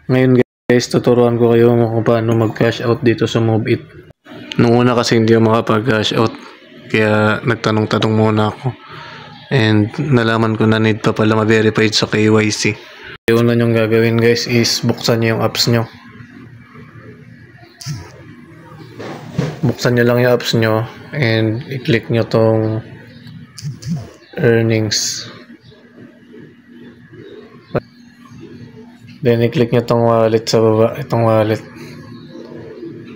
Ngayon guys, tuturuan ko kayo kung paano mag-cash out dito sa MoveIt. Nung una kasi hindi ako makapag-cash out, kaya nagtanong-tanong muna ako. And nalaman ko na need pa pala ma-verified sa KYC. Yung una nyong gagawin guys is buksan nyo yung apps nyo. Buksan nyo lang yung apps nyo and i-click nyo tong earnings. Then i-click nyo tong wallet sa baba, itong wallet.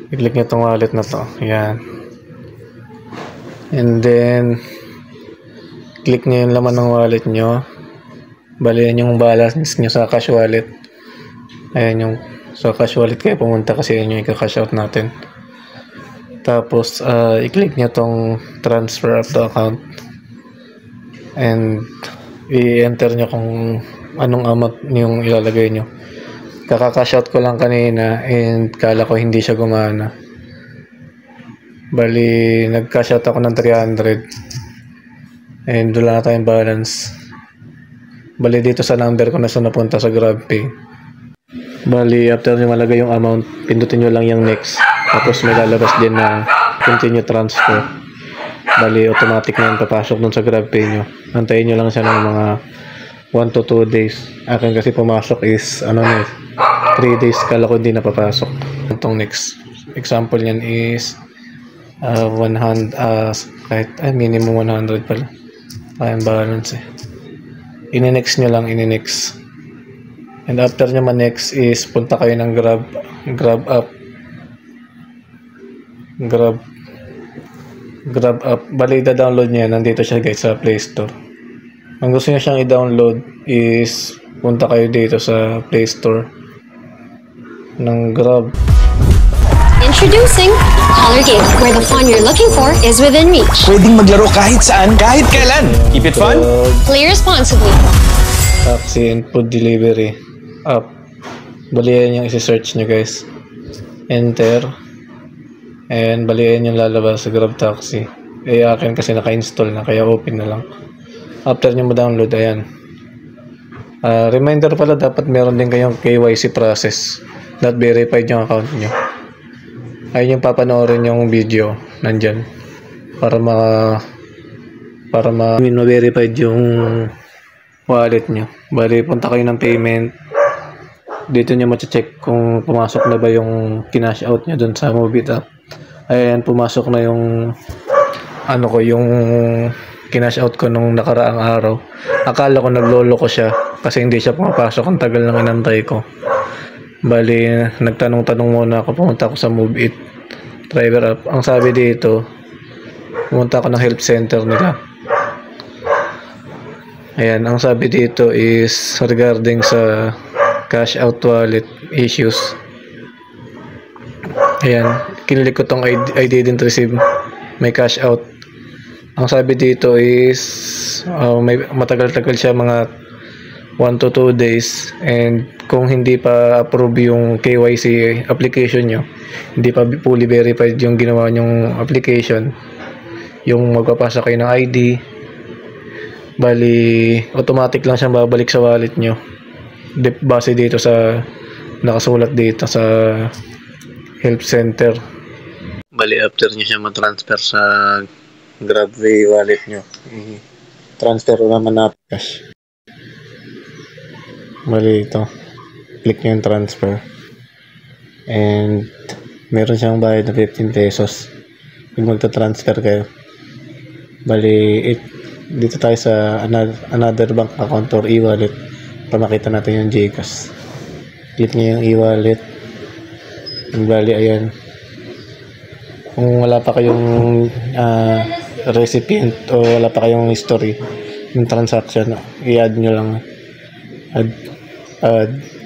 I-click nyo tong wallet na to. Yan. And then click nyo yung laman ng wallet nyo. Bali yan yung balance nyo sa cash wallet. Ayan yung sa cash wallet kayo pumunta kasi yun yung i-cash out natin. Tapos i-click nyo tong transfer up to account. And i-enter nyo kung anong amount yung ilalagay nyo. Kaka-cash out ko lang kanina and kala ko hindi siya gumana. Bali nag-cash out ako ng 300 and wala na tayong balance. Bali dito sa number ko na sa napunta sa GrabPay. Bali after nyo malagay yung amount, pindutin nyo lang yung next. Tapos may lalabas din na continue transfer. Bali automatic na yan papasok dun sa GrabPay nyo. Antayin nyo lang siya ng mga 1 to 2 days. Akin kasi pumasok is 3 days, kala ko hindi napapasok. Itong next example nyan is 100 kahit minimum 100 pala kayang balance ini-next nyo lang, ini-next. And after nyo ma-next is punta kayo ng Grab app. Grab app, bali i-download nyo yan, nandito siya guys sa Play Store. Ang gusto nyo siyang i-download is punta kayo dito sa Play Store ng Grab. Introducing Color Game, where the fun you're looking for is within reach. Pwedeng maglaro kahit saan, kahit kailan. Keep it fun. Play responsibly. Taxi and food delivery app. Balihan yung isi-search nyo guys. Enter. And balihan yung lalabas sa Grab Taxi. Akin kasi naka-install na kaya open na lang. After nyo ma-download, ayan. Reminder pala, dapat meron din kayong KYC process. Not verified yung account nyo. Ayun yung papanoorin yung video nandyan para ma-verified yung wallet nyo. Bali punta kayo ng payment, dito nyo ma-check kung pumasok na ba yung kinash out nyo dun sa MoveIt app. Ayan, pumasok na yung yung kinash out ko nung nakaraang araw. Akala ko naglolo ko siya kasi hindi siya pumapasok, ang tagal nang inantay ko. Bali, nagtanong-tanong muna ako, pumunta ako sa MoveIt driver app. Ang sabi dito, pumunta ako ng help center nila. Ayan, ang sabi dito is regarding sa cash out wallet issues. Ayan, kinilik ko tong I didn't receive my cash out. Ang sabi dito is may matagal-tagal siya, mga 1 to 2 days, and kung hindi pa approve yung KYC application nyo, hindi pa fully verified yung ginawa nyong application, yung magpapasa kayo ng ID, bali automatic lang siyang babalik sa wallet nyo base dito sa nakasulat dito sa help center. Bali after nyo siya ma-transfer sa GrabPay wallet nyo, transfer naman na cash. Bali ito, click nyo yung transfer and meron siyang bayad na 15 pesos pag magta-transfer kayo. Bali dito tayo sa another bank account or e-wallet para makita natin yung GCash. Click nyo yung e-wallet and bali ayan, kung wala pa kayong recipient o wala pa kayong history yung transaction, i-add nyo lang, add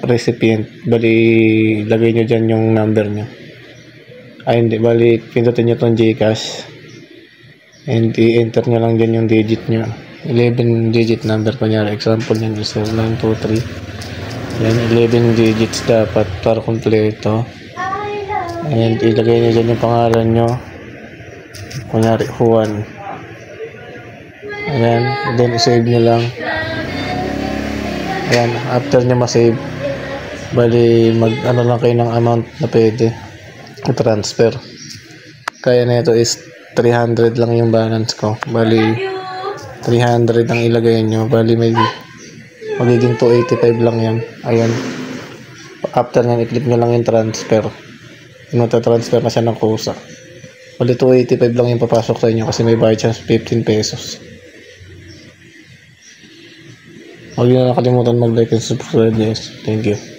recipient. Bali lagay nyo dyan yung number nyo. Hindi, bali pindutin nyo tong GCash and i-enter nyo lang dyan yung digit nyo, 11 digit number. Kunyari example nyo is 923. Yan, 11 digits dapat para kompleto. And ilagay nyo dyan yung pangalan nyo, kunyari Juan. Ayan, then i-save nyo lang. Ayan, after nyo ma-save, Bali, ano lang kayo ng amount na pwede i-transfer. Kaya na ito is 300 lang yung balance ko. Bali, 300 ang ilagay nyo. Bali, magiging 285 lang yan. Ayan. After nyan, i-click nyo lang yung transfer. Matatransfer na siya ng kusa. Bali, 285 lang yung papasok sa inyo kasi may bayad siya 15 pesos. Huwag nyo na nakalimutan mag-like and subscribe guys. Thank you.